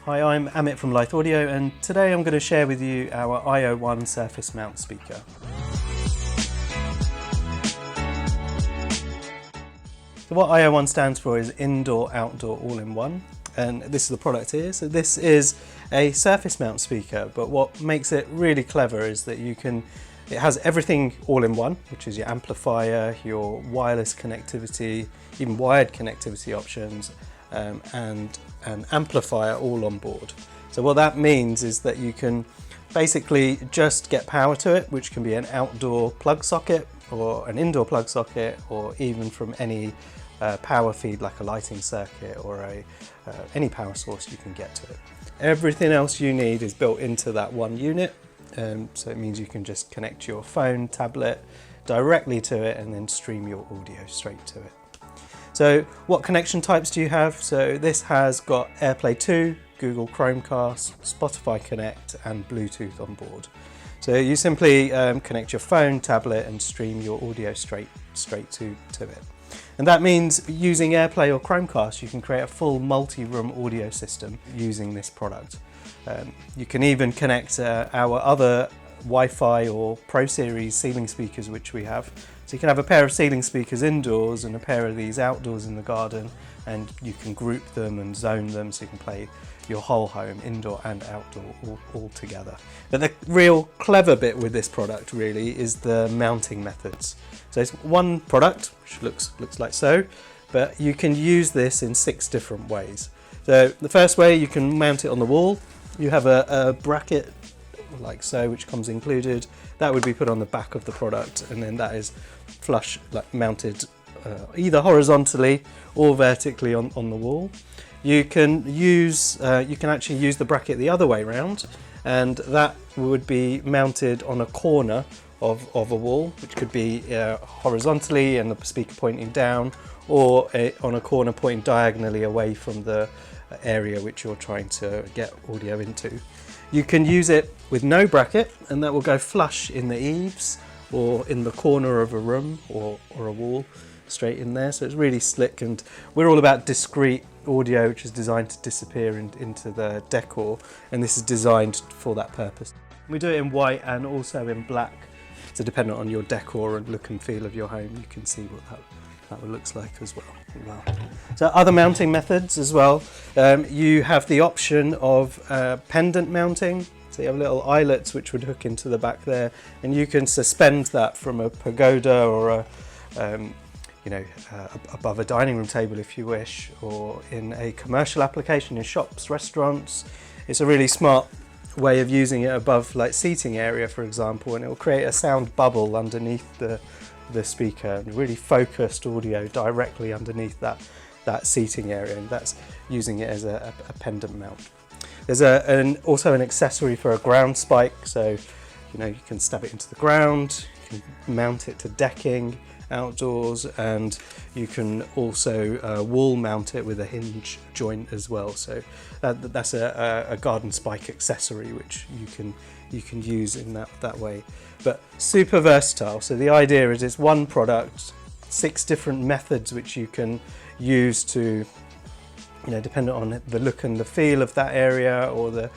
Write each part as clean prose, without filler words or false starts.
Hi, I'm Amit from Lithe Audio, and today I'm going to share with you our iO1 surface mount speaker. So what iO1 stands for is Indoor Outdoor All-in-One, and this is the product here. So this is a surface mount speaker, but what makes it really clever is that it has everything all in one, which is your amplifier, your wireless connectivity, even wired connectivity options, and an amplifier all on board. So what that means is that you can basically just get power to it, which can be an outdoor plug socket or an indoor plug socket, or even from any power feed like a lighting circuit or any power source you can get to it. Everything else you need is built into that one unit. So it means you can just connect your phone, tablet directly to it and then stream your audio straight to it. So what connection types do you have? So this has got AirPlay 2, Google Chromecast, Spotify Connect and Bluetooth on board. So you simply connect your phone, tablet and stream your audio straight to it. And that means using AirPlay or Chromecast, you can create a full multi-room audio system using this product. You can even connect our other Wi-Fi or Pro Series ceiling speakers which we have. So you can have a pair of ceiling speakers indoors and a pair of these outdoors in the garden, and you can group them and zone them so you can play your whole home, indoor and outdoor, all together. But the real clever bit with this product really is the mounting methods. So it's one product which looks like so, but you can use this in 6 different ways. So the first way, you can mount it on the wall. You have a bracket like so, which comes included. That would be put on the back of the product, and then that is flush, like mounted either horizontally or vertically on the wall. You can actually use the bracket the other way around, and that would be mounted on a corner of a wall, which could be horizontally and the speaker pointing down, or on a corner pointing diagonally away from the area which you're trying to get audio into. You can use it with no bracket, and that will go flush in the eaves or in the corner of a room or a wall straight in there. So it's really slick, and we're all about discrete audio which is designed to disappear into the decor, and this is designed for that purpose. We do it in white and also in black, so depending on your decor and look and feel of your home, you can see what that looks like as well. So other mounting methods as well, you have the option of pendant mounting. So you have little eyelets which would hook into the back there, and you can suspend that from a pagoda or above a dining room table if you wish, or in a commercial application in shops, restaurants. It's a really smart way of using it above like seating area, for example, and it will create a sound bubble underneath the speaker and really focused audio directly underneath that seating area, and that's using it as a pendant mount. There's also an accessory for a ground spike, so you can stab it into the ground, you can mount it to decking outdoors, and you can also wall mount it with a hinge joint as well. So that's a garden spike accessory which you can use in that way. But super versatile. So the idea is it's one product, 6 different methods which you can use to, depending on the look and the feel of that area or the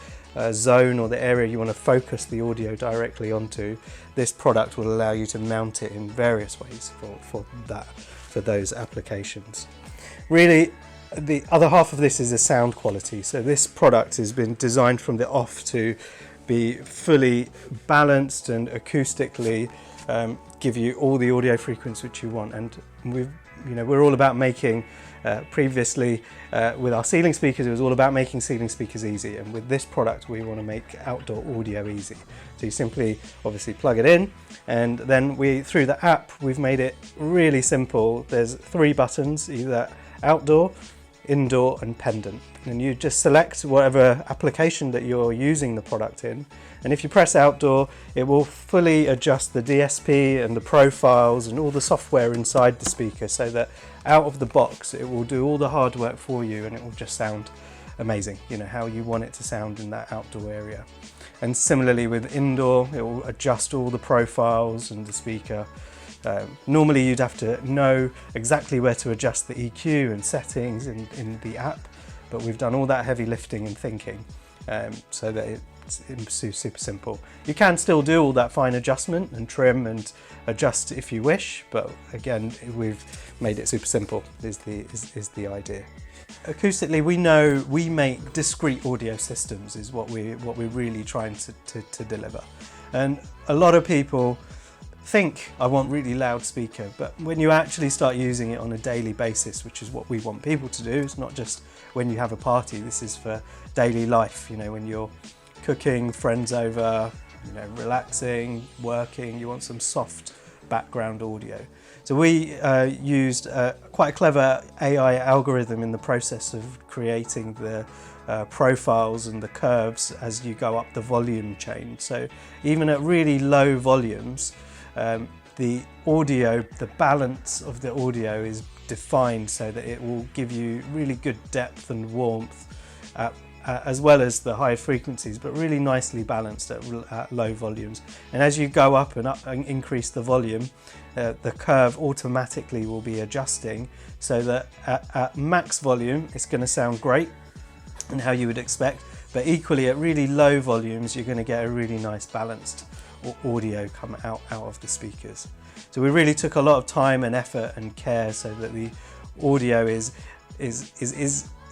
zone or the area you want to focus the audio directly onto. This product will allow you to mount it in various ways for those applications. Really, the other half of this is the sound quality. So this product has been designed from the off to be fully balanced and acoustically give you all the audio frequency which you want. And we're all about making, previously with our ceiling speakers, it was all about making ceiling speakers easy, and with this product we want to make outdoor audio easy. So you simply obviously plug it in, and then through the app we've made it really simple. There's 3 buttons, either outdoor, indoor and pendant, and you just select whatever application that you're using the product in, and if you press outdoor, it will fully adjust the DSP and the profiles and all the software inside the speaker, so that out of the box it will do all the hard work for you, and it will just sound amazing, how you want it to sound in that outdoor area. And similarly with indoor, it will adjust all the profiles and the speaker. Normally you'd have to know exactly where to adjust the EQ and settings in the app, but we've done all that heavy lifting and thinking so that it's super simple. You can still do all that fine adjustment and trim and adjust if you wish, but again, we've made it super simple is the idea. Acoustically, we know we make discrete audio systems is what we're really trying to deliver. And a lot of people think I want really loud speaker, but when you actually start using it on a daily basis, which is what we want people to do, it's not just when you have a party, this is for daily life, you know, when you're cooking, friends over, you know, relaxing, working, you want some soft background audio. So we used quite a clever AI algorithm in the process of creating the profiles and the curves as you go up the volume chain. So even at really low volumes, the audio, the balance of the audio is defined so that it will give you really good depth and warmth as well as the high frequencies, but really nicely balanced at low volumes. And as you go up and increase the volume, the curve automatically will be adjusting so that at max volume it's going to sound great and how you would expect, but equally at really low volumes you're going to get a really nice balanced audio come out of the speakers. So we really took a lot of time and effort and care so that the audio is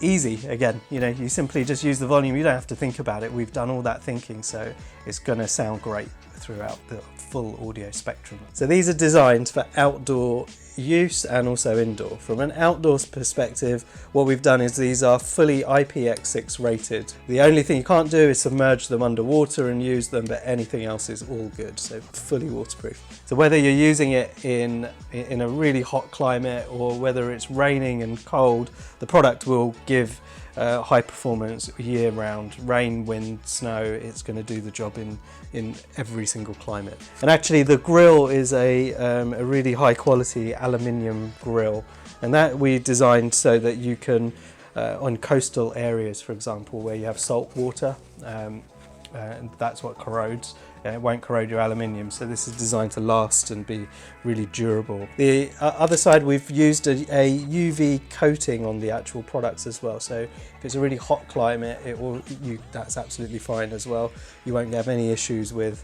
easy. Again, you know, you simply just use the volume, you don't have to think about it. We've done all that thinking, so it's going to sound great throughout the full audio spectrum. So these are designed for outdoor use and also indoor. From an outdoors perspective, what we've done is these are fully IPX6 rated. The only thing you can't do is submerge them underwater and use them, but anything else is all good, so fully waterproof. So whether you're using it in a really hot climate or whether it's raining and cold, the product will give high performance year round, rain, wind, snow. It's going to do the job in every single climate. And actually the grill is a really high quality aluminium grill, and that we designed so that you can on coastal areas, for example, where you have salt water, and that's what corrodes. It won't corrode your aluminium, so this is designed to last and be really durable. The other side, we've used a UV coating on the actual products as well, so if it's a really hot climate, that's absolutely fine as well. You won't have any issues with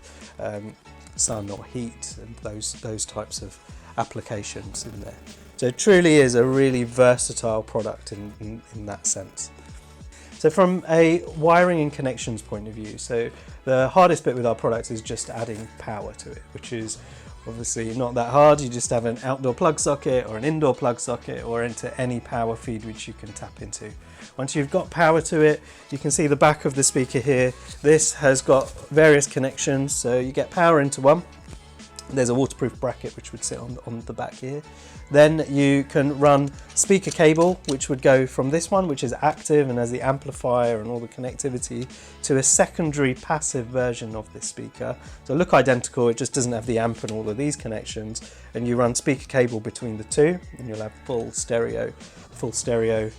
sun or heat and those types of applications in there. So it truly is a really versatile product in that sense. So from a wiring and connections point of view, so the hardest bit with our products is just adding power to it, which is obviously not that hard. You just have an outdoor plug socket or an indoor plug socket or into any power feed which you can tap into. Once you've got power to it, you can see the back of the speaker here. This has got various connections, so you get power into one. There's a waterproof bracket which would sit on the back here. Then you can run speaker cable, which would go from this one, which is active and has the amplifier and all the connectivity, to a secondary passive version of this speaker. So look identical, it just doesn't have the amp and all of these connections. And you run speaker cable between the two, and you'll have full stereo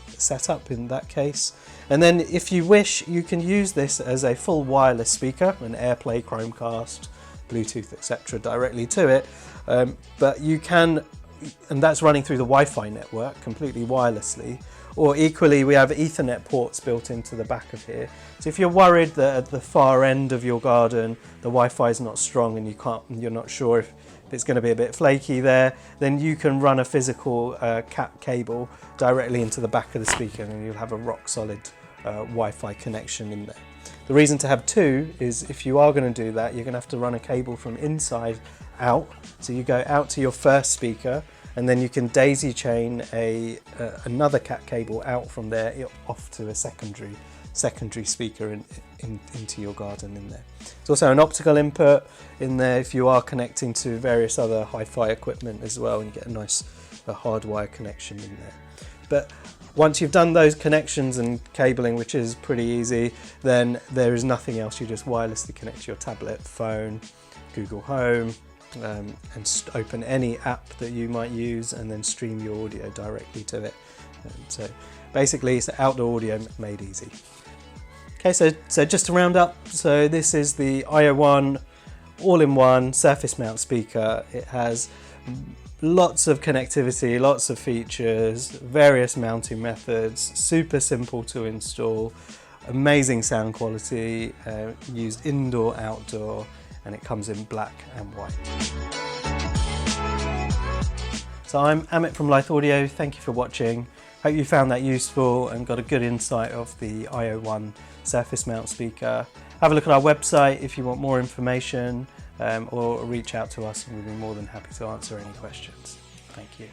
setup in that case. And then if you wish, you can use this as a full wireless speaker, an AirPlay, Chromecast, Bluetooth, etc. directly to it, but you can, and that's running through the Wi-Fi network completely wirelessly, or equally we have Ethernet ports built into the back of here. So if you're worried that at the far end of your garden the Wi-Fi is not strong and you're not sure if it's going to be a bit flaky there, then you can run a physical cat cable directly into the back of the speaker and you'll have a rock solid Wi-Fi connection in there. The reason to have two is if you are going to do that, you're going to have to run a cable from inside out. So you go out to your first speaker, and then you can daisy chain another cat cable out from there off to a secondary speaker into your garden in there. There's also an optical input in there if you are connecting to various other hi-fi equipment as well, and you get a nice hardwire connection in there. But once you've done those connections and cabling, which is pretty easy, then there is nothing else. You just wirelessly connect to your tablet, phone, Google Home, and open any app that you might use and then stream your audio directly to it. And so basically it's outdoor audio made easy. Okay, so just to round up, so this is the iO1 all-in-one surface mount speaker. It has Lots of connectivity, lots of features, various mounting methods, super simple to install, amazing sound quality, used indoor, outdoor, and it comes in black and white. So I'm Amit from Lithe Audio, thank you for watching. Hope you found that useful and got a good insight of the iO1 surface mount speaker. Have a look at our website if you want more information, or reach out to us and we'll be more than happy to answer any questions. Thank you.